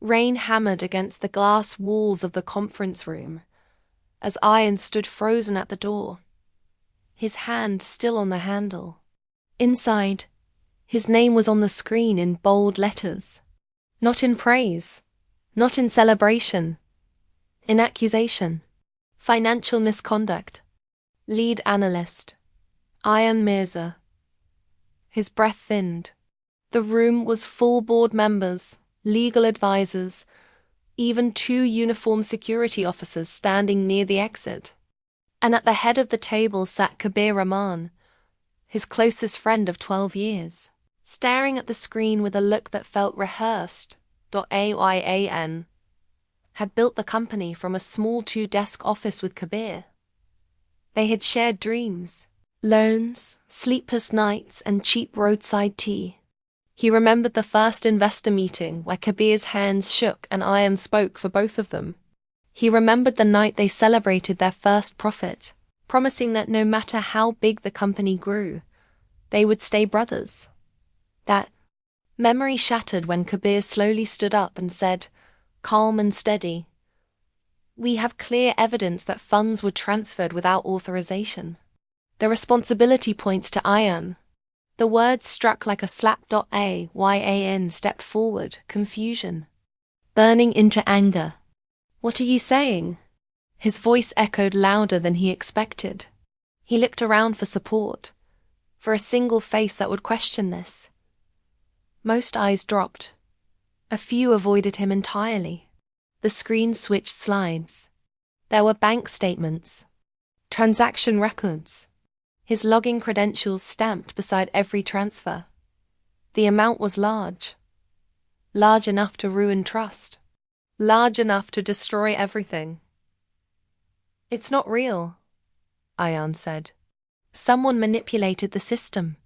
Rain hammered against the glass walls of the conference room as Ian stood frozen at the door, his hand still on the handle. Inside, his name was on the screen in bold letters. Not in praise, not in celebration, in accusation. Financial misconduct. Lead analyst. Ian Mirza. His breath thinned. The room was full board members, legal advisors, even 2 uniformed security officers standing near the exit. And at the head of the table sat Kabir Rahman, his closest friend of 12 years, staring at the screen with a look that felt rehearsed. Ayan had built the company from a small 2-desk office with Kabir. They had shared dreams, loans, sleepless nights, and cheap roadside tea. He remembered the first investor meeting where Kabir's hands shook and Ian spoke for both of them. He remembered the night they celebrated their first profit, promising that no matter how big the company grew, they would stay brothers. That memory shattered when Kabir slowly stood up and said, calm and steady, "We have clear evidence that funds were transferred without authorization." The responsibility points to Ian. The words struck like a slap. Ayan stepped forward, confusion, burning into anger. "What are you saying?" His voice echoed louder than he expected. He looked around for support, for a single face that would question this. Most eyes dropped. A few avoided him entirely. The screen switched slides. There were bank statements, transaction records, his logging credentials stamped beside every transfer. The amount was large. Large enough to ruin trust. Large enough to destroy everything. "It's not real," Ian said. "Someone manipulated the system."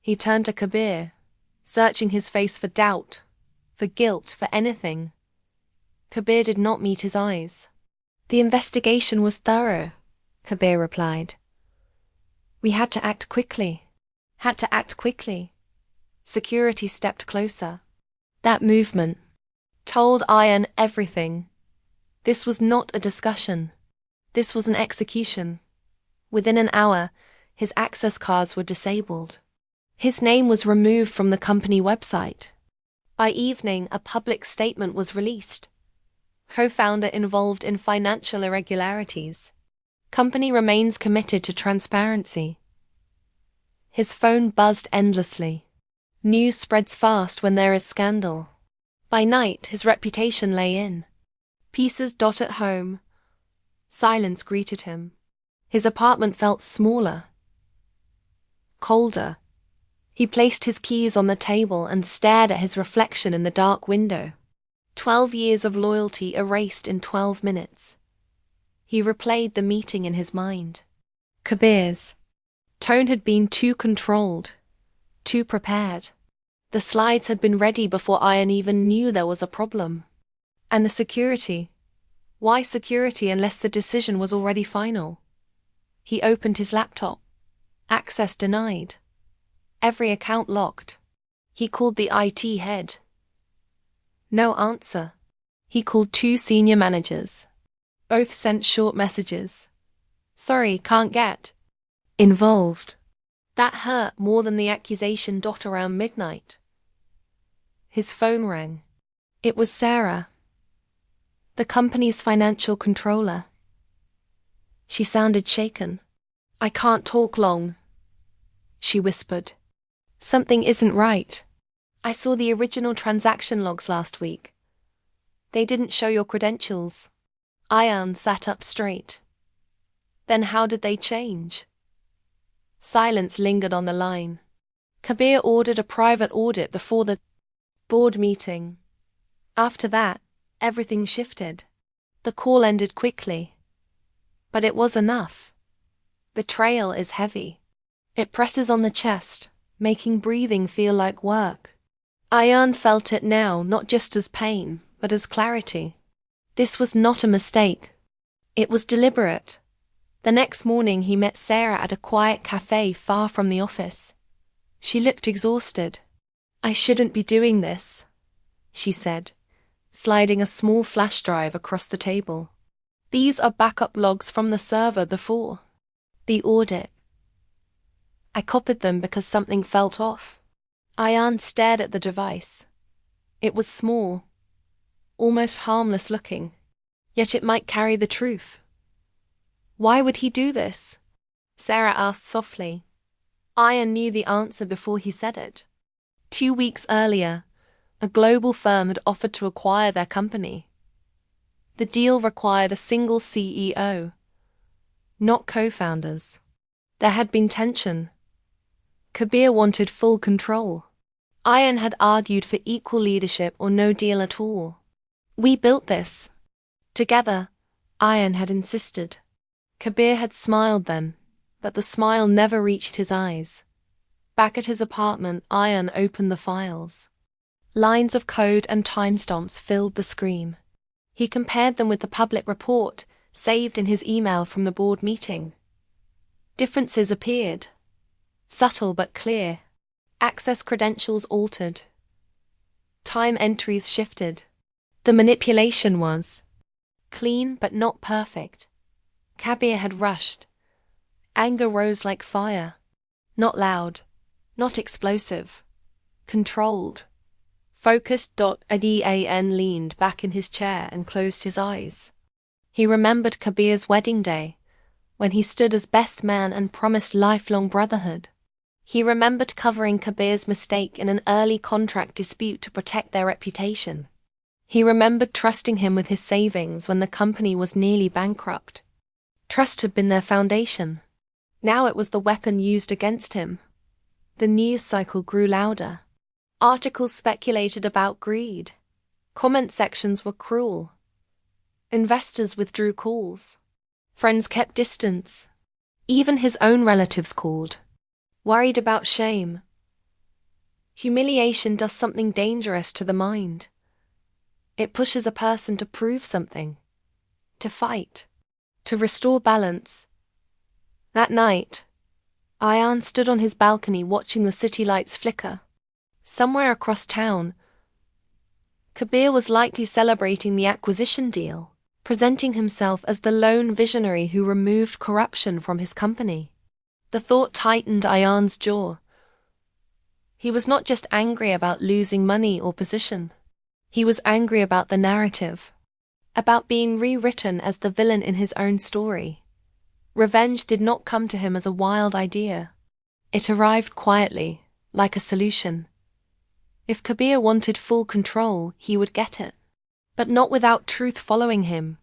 He turned to Kabir, searching his face for doubt, for guilt, for anything. Kabir did not meet his eyes. "The investigation was thorough," Kabir replied. "We had to act quickly. Security stepped closer. That movement told Ian everything. This was not a discussion. This was an execution. Within an hour, his access cards were disabled. His name was removed from the company website. By evening, a public statement was released. Co-founder involved in financial irregularities. Company remains committed to transparency. His phone buzzed endlessly. News spreads fast when there is scandal. By night, his reputation lay in. Pieces dot at home. Silence greeted him. His apartment felt smaller, colder. He placed his keys on the table and stared at his reflection in the dark window. 12 years of loyalty erased in 12 minutes. He replayed the meeting in his mind. Kabir's tone had been too controlled, too prepared. The slides had been ready before Ian even knew there was a problem. And the security? Why security unless the decision was already final? He opened his laptop. Access denied. Every account locked. He called the IT head. No answer. He called 2 senior managers. Both sent short messages. "Sorry, can't get involved." That hurt more than the accusation around midnight. His phone rang. It was Sarah, the company's financial controller. She sounded shaken. "I can't talk long," she whispered. "Something isn't right. I saw the original transaction logs last week. They didn't show your credentials." Ian sat up straight. "Then how did they change?" Silence lingered on the line. Kabir ordered a private audit before the board meeting. After that, everything shifted. The call ended quickly. But it was enough. Betrayal is heavy. It presses on the chest, making breathing feel like work. Ian felt it now, not just as pain, but as clarity. This was not a mistake. It was deliberate. The next morning he met Sarah at a quiet cafe far from the office. She looked exhausted. "I shouldn't be doing this," she said, sliding a small flash drive across the table. These are backup logs from the server before the audit. I copied them because something felt off. Ian stared at the device. It was small, almost harmless looking, yet it might carry the truth. Why would he do this? Sarah asked softly. Ian knew the answer before he said it. 2 weeks earlier, a global firm had offered to acquire their company. The deal required a single CEO, not co-founders. There had been tension. Kabir wanted full control. Ian had argued for equal leadership or no deal at all. We built this together, Ian had insisted. Kabir had smiled then, but the smile never reached his eyes. Back at his apartment, Ian opened the files. Lines of code and timestamps filled the screen. He compared them with the public report saved in his email from the board meeting. Differences appeared, subtle but clear. Access credentials altered. Time entries shifted. The manipulation was clean but not perfect. Kabir had rushed. Anger rose like fire. Not loud, not explosive. Controlled. Focused. Ian leaned back in his chair and closed his eyes. He remembered Kabir's wedding day, when he stood as best man and promised lifelong brotherhood. He remembered covering Kabir's mistake in an early contract dispute to protect their reputation. He remembered trusting him with his savings when the company was nearly bankrupt. Trust had been their foundation. Now it was the weapon used against him. The news cycle grew louder. Articles speculated about greed. Comment sections were cruel. Investors withdrew calls. Friends kept distance. Even his own relatives called, worried about shame. Humiliation does something dangerous to the mind. It pushes a person to prove something, to fight, to restore balance. That night, Ian stood on his balcony watching the city lights flicker. Somewhere across town, Kabir was likely celebrating the acquisition deal, presenting himself as the lone visionary who removed corruption from his company. The thought tightened Ian's jaw. He was not just angry about losing money or position. He was angry about the narrative, about being rewritten as the villain in his own story. Revenge did not come to him as a wild idea. It arrived quietly, like a solution. If Kabir wanted full control, he would get it. But not without truth following him.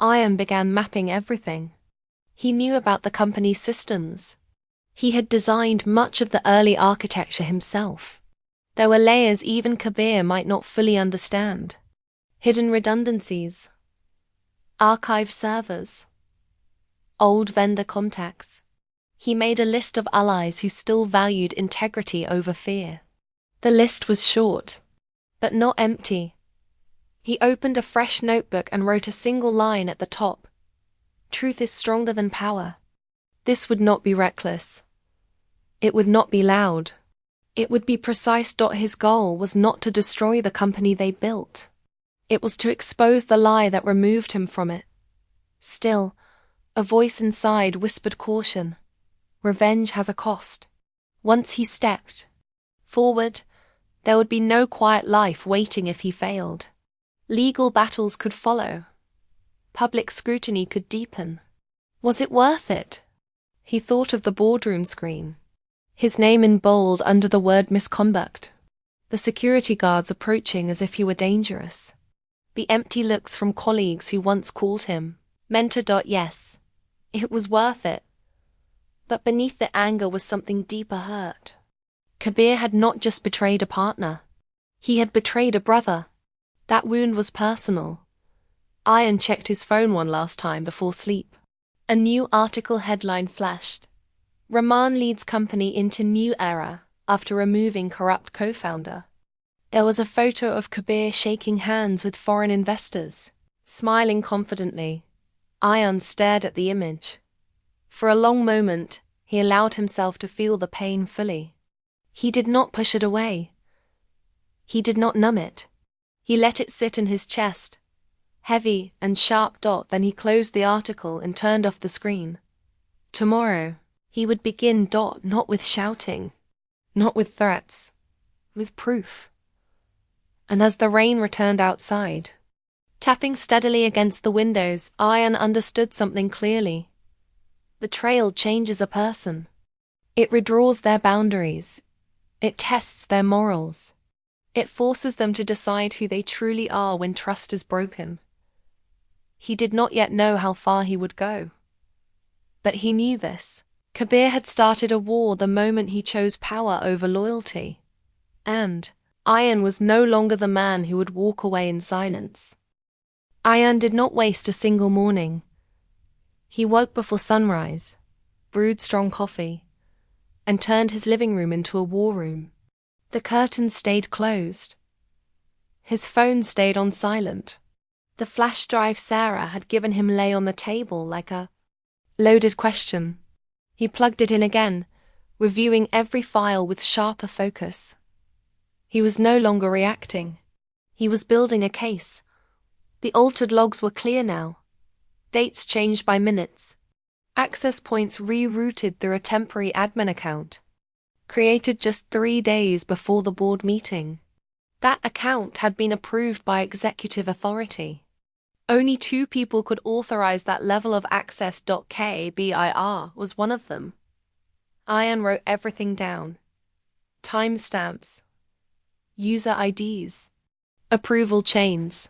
Ian began mapping everything. He knew about the company's systems. He had designed much of the early architecture himself. There were layers even Kabir might not fully understand. Hidden redundancies, archive servers, old vendor contacts. He made a list of allies who still valued integrity over fear. The list was short, but not empty. He opened a fresh notebook and wrote a single line at the top. Truth is stronger than power. This would not be reckless. It would not be loud. It would be precise. His goal was not to destroy the company they built. It was to expose the lie that removed him from it. Still, a voice inside whispered caution. Revenge has a cost. Once he stepped forward, there would be no quiet life waiting if he failed. Legal battles could follow. Public scrutiny could deepen. Was it worth it? He thought of the boardroom screen. His name in bold under the word misconduct. The security guards approaching as if he were dangerous. The empty looks from colleagues who once called him mentor. Yes, it was worth it. But beneath the anger was something deeper hurt. Kabir had not just betrayed a partner. He had betrayed a brother. That wound was personal. Ian checked his phone one last time before sleep. A new article headline flashed. Rahman leads company into new era after removing corrupt co-founder. There was a photo of Kabir shaking hands with foreign investors, smiling confidently. Ian stared at the image. For a long moment, he allowed himself to feel the pain fully. He did not push it away. He did not numb it. He let it sit in his chest, heavy and sharp. Then he closed the article and turned off the screen. Tomorrow, he would begin. Not with shouting, not with threats, with proof. And as the rain returned outside, tapping steadily against the windows, Ian understood something clearly. Betrayal changes a person. It redraws their boundaries. It tests their morals. It forces them to decide who they truly are when trust is broken. He did not yet know how far he would go. But he knew this. Kabir had started a war the moment he chose power over loyalty. And Ian was no longer the man who would walk away in silence. Ian did not waste a single morning. He woke before sunrise, brewed strong coffee, and turned his living room into a war room. The curtains stayed closed. His phone stayed on silent. The flash drive Sarah had given him lay on the table like a loaded question. He plugged it in again, reviewing every file with sharper focus. He was no longer reacting. He was building a case. The altered logs were clear now. Dates changed by minutes. Access points rerouted through a temporary admin account, created just 3 days before the board meeting. That account had been approved by executive authority. Only 2 people could authorize that level of access. KBIR was one of them. Ian wrote everything down. Timestamps, user IDs, approval chains.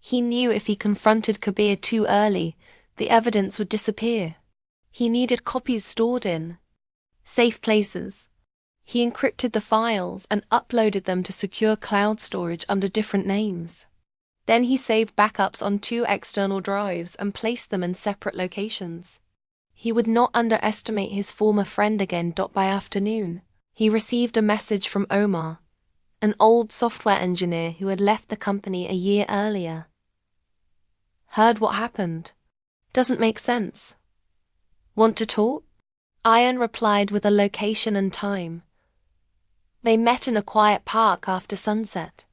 He knew if he confronted Kabir too early, the evidence would disappear. He needed copies stored in safe places. He encrypted the files and uploaded them to secure cloud storage under different names. Then he saved backups on 2 external drives and placed them in separate locations. He would not underestimate his former friend again. By afternoon, he received a message from Omar, an old software engineer who had left the company a year earlier. Heard what happened? Doesn't make sense. Want to talk? Ian replied with a location and time. They met in a quiet park after sunset.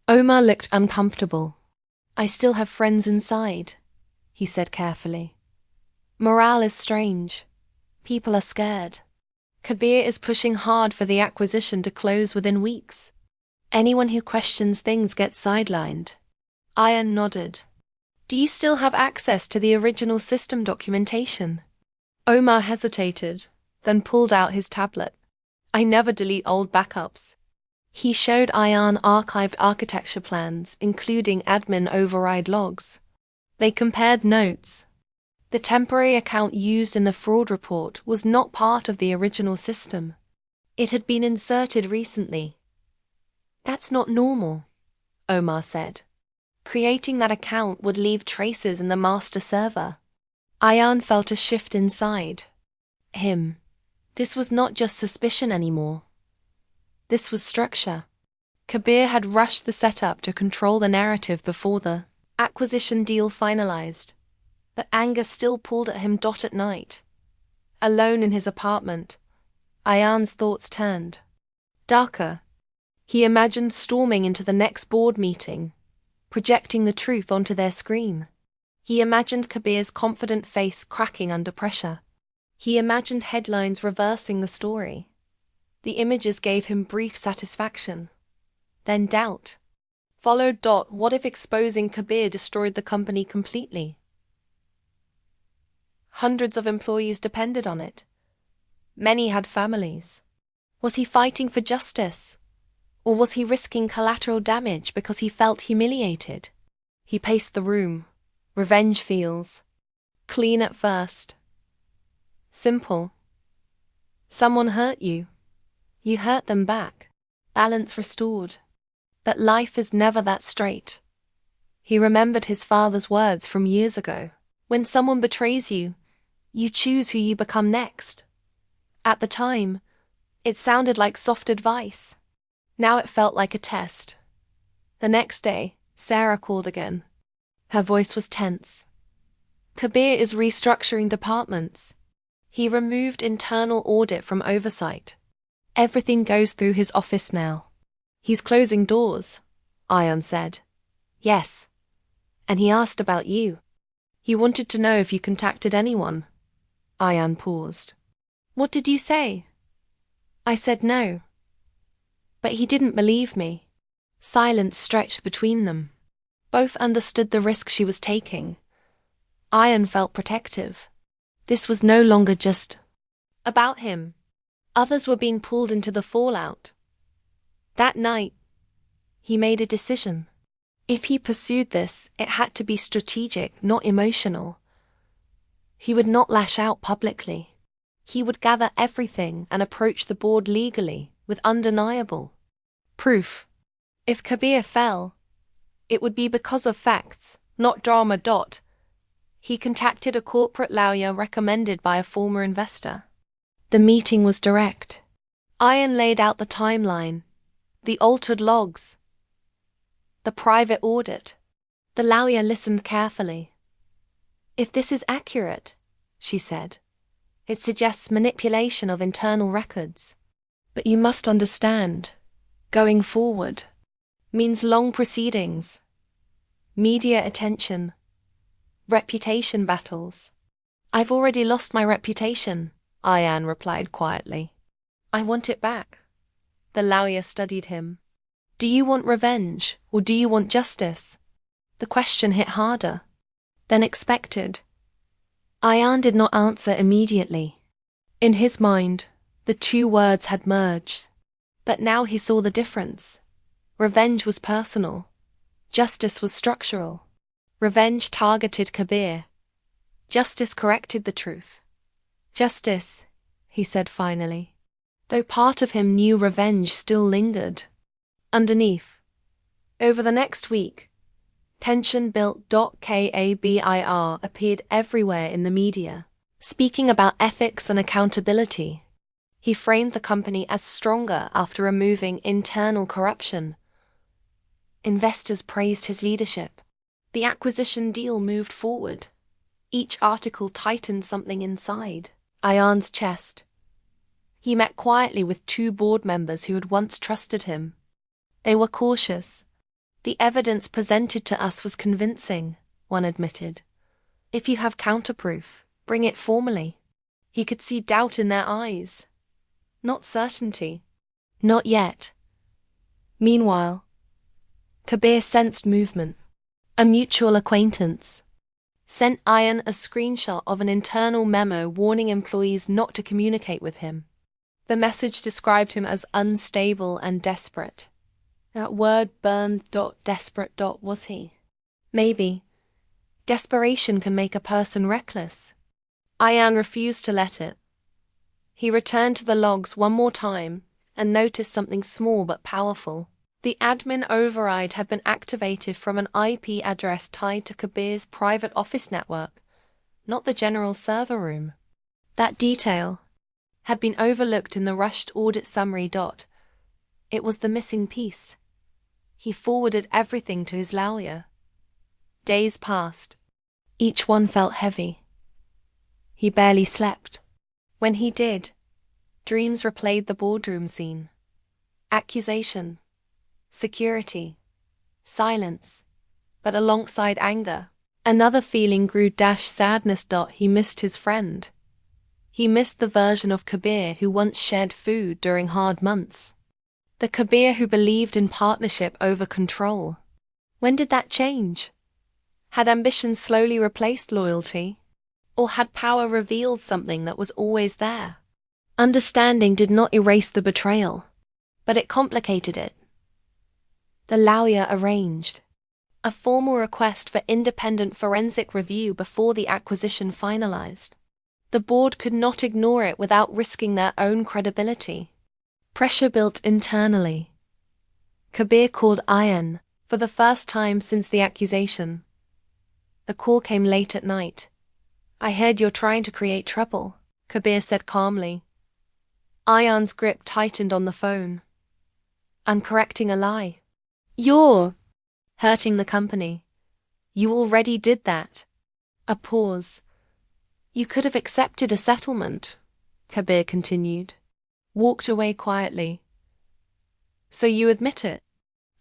Omar looked uncomfortable. I still have friends inside, he said carefully. Morale is strange. People are scared. Kabir is pushing hard for the acquisition to close within weeks. Anyone who questions things gets sidelined. Ian nodded. Do you still have access to the original system documentation? Omar hesitated, then pulled out his tablet. I never delete old backups. He showed Ian archived architecture plans, including admin override logs. They compared notes. The temporary account used in the fraud report was not part of the original system. It had been inserted recently. That's not normal, Omar said. Creating that account would leave traces in the master server. Ian felt a shift inside him. This was not just suspicion anymore. This was structure. Kabir had rushed the setup to control the narrative before the acquisition deal finalized. But anger still pulled at him. At night, alone in his apartment, Ian's thoughts turned darker. He imagined storming into the next board meeting, projecting the truth onto their screen. He imagined Kabir's confident face cracking under pressure. He imagined headlines reversing the story. The images gave him brief satisfaction. Then doubt followed. What if exposing Kabir destroyed the company completely? Hundreds of employees depended on it. Many had families. Was he fighting for justice? Or was he risking collateral damage because he felt humiliated? He paced the room. Revenge feels clean at first. Simple. Someone hurt you. You hurt them back. Balance restored. But life is never that straight. He remembered his father's words from years ago. When someone betrays you, you choose who you become next. At the time, it sounded like soft advice. Now it felt like a test. The next day, Sarah called again. Her voice was tense. Kabir is restructuring departments. He removed internal audit from oversight. Everything goes through his office now. He's closing doors, Ian said. Yes. And he asked about you. He wanted to know if you contacted anyone. Ayan paused. What did you say? I said no. But he didn't believe me. Silence stretched between them. Both understood the risk she was taking. Ayan felt protective. This was no longer just about him. Others were being pulled into the fallout. That night, he made a decision. If he pursued this, it had to be strategic, not emotional. He would not lash out publicly. He would gather everything and approach the board legally, with undeniable proof. If Kabir fell, it would be because of facts, not drama. He contacted a corporate lawyer recommended by a former investor. The meeting was direct. Ayan laid out the timeline, the altered logs, the private audit. The lawyer listened carefully. If this is accurate, she said, it suggests manipulation of internal records. But you must understand, going forward means long proceedings, media attention, reputation battles. I've already lost my reputation, Ayan replied quietly. I want it back. The lawyer studied him. Do you want revenge, or do you want justice? The question hit harder than expected. Ayan did not answer immediately. In his mind, the two words had merged. But now he saw the difference. Revenge was personal. Justice was structural. Revenge targeted Kabir. Justice corrected the truth. Justice, he said finally, though part of him knew revenge still lingered. Underneath. Over the next week, tension built. Kabir appeared everywhere in the media, speaking about ethics and accountability. He framed the company as stronger after removing internal corruption. Investors praised his leadership. The acquisition deal moved forward. Each article tightened something inside Ayan's chest. He met quietly with two board members who had once trusted him. They were cautious. The evidence presented to us was convincing, one admitted. If you have counterproof, bring it formally. He could see doubt in their eyes. Not certainty. Not yet. Meanwhile, Kabir sensed movement. A mutual acquaintance sent Ayan a screenshot of an internal memo warning employees not to communicate with him. The message described him as unstable and desperate. That word burned. Desperate. Was he? Maybe. Desperation can make a person reckless. Ayan refused to let it. He returned to the logs one more time and noticed something small but powerful. The admin override had been activated from an IP address tied to Kabir's private office network, not the general server room. That detail had been overlooked in the rushed audit summary. It was the missing piece. He forwarded everything to his lawyer. Days passed. Each one felt heavy. He barely slept. When he did, dreams replayed the boardroom scene. Accusation. Security. Silence. But alongside anger, another feeling grew. Sadness. He missed his friend. He missed the version of Kabir who once shared food during hard months. The Kabir who believed in partnership over control. When did that change? Had ambition slowly replaced loyalty? Or had power revealed something that was always there? Understanding did not erase the betrayal, but it complicated it. The lawyer arranged a formal request for independent forensic review before the acquisition finalized. The board could not ignore it without risking their own credibility. Pressure built internally. Kabir called Ayan for the first time since the accusation. The call came late at night. I heard you're trying to create trouble, Kabir said calmly. Ayan's grip tightened on the phone. I'm correcting a lie. You're hurting the company. You already did that. A pause. You could have accepted a settlement, Kabir continued. Walked away quietly. So you admit it?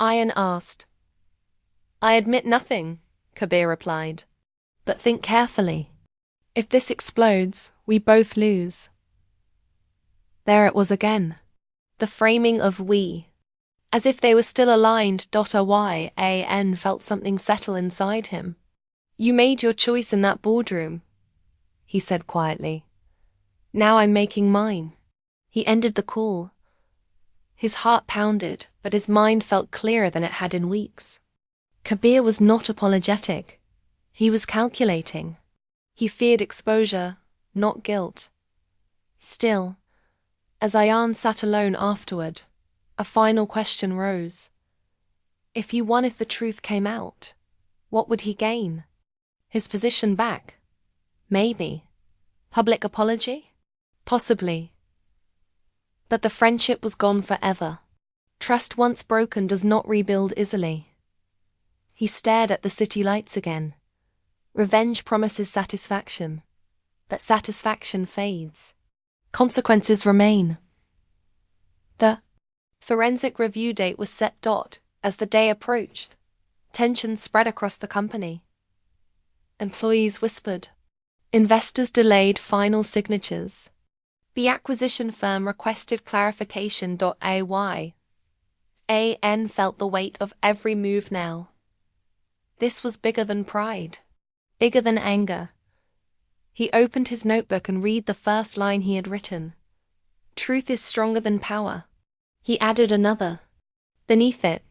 Ayan asked. I admit nothing, Kabir replied. But think carefully. If this explodes, we both lose. There it was again. The framing of we. As if they were still aligned, Ryan felt something settle inside him. You made your choice in that boardroom, he said quietly. Now I'm making mine. He ended the call. His heart pounded, but his mind felt clearer than it had in weeks. Kabir was not apologetic. He was calculating. He feared exposure, not guilt. Still, as Ayan sat alone afterward, a final question rose. If he won, if the truth came out, what would he gain? His position back? Maybe. Public apology? Possibly. But the friendship was gone forever. Trust once broken does not rebuild easily. He stared at the city lights again. Revenge promises satisfaction, but satisfaction fades. Consequences remain. The forensic review date was set. As the day approached, tension spread across the company. Employees whispered. Investors delayed final signatures. The acquisition firm requested clarification. AN felt the weight of every move now. This was bigger than pride, bigger than anger. He opened his notebook and read the first line he had written. Truth is stronger than power. He added another. Beneath it.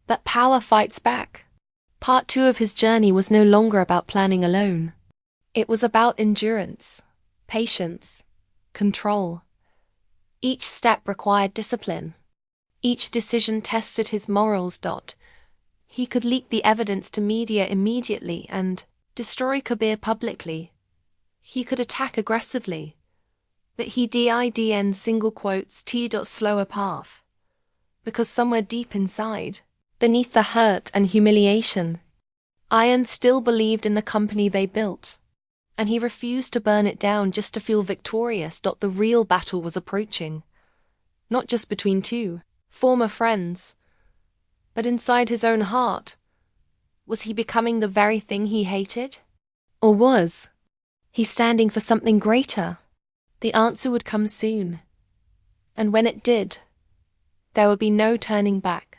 But power fights back. Part 2 of his journey was no longer about planning alone. It was about endurance, patience, control. Each step required discipline. Each decision tested his morals. He could leak the evidence to media immediately and destroy Kabir publicly. He could attack aggressively. But he didn't single quotes slower path. Because somewhere deep inside, beneath the hurt and humiliation, Ian still believed in the company they built. And he refused to burn it down just to feel victorious. The real battle was approaching. Not just between two former friends, but inside his own heart. Was he becoming the very thing he hated? Or was he standing for something greater? The answer would come soon. And when it did, there would be no turning back.